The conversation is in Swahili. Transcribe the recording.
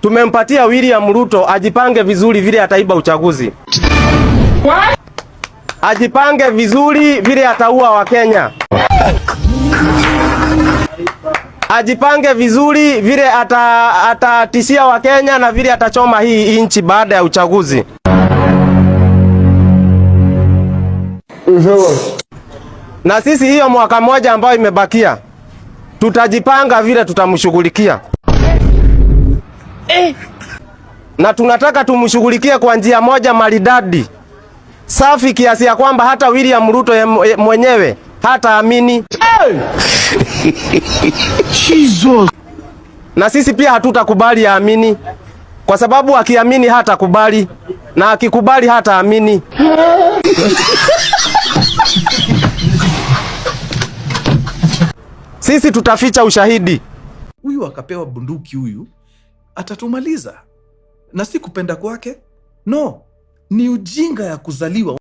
Tumempatia William Ruto ajipange vizuri vile ataiba uchaguzi. Ajipange vizuri vile ataua Wakenya. Ajipange vizuri vile atatishia Wakenya na vile atachoma hii nchi baada ya uchaguzi. Na sisi hiyo mwaka moja ambayo imebakia, tutajipanga vile tutamshughulikia. Na tunataka tumshughulikie kwa njia moja maridadi, safi kiasi ya kwamba hata William Ruto mwenyewe hataamini. Jesus. Na sisi pia hatutakubali aamini, kwa sababu akiamini hatakubali, na akikubali hataamini. Sisi tutaficha ushahidi. Huyu akapewa bunduki, huyu atatumaliza. Na si kupenda kwake, no, ni ujinga ya kuzaliwa.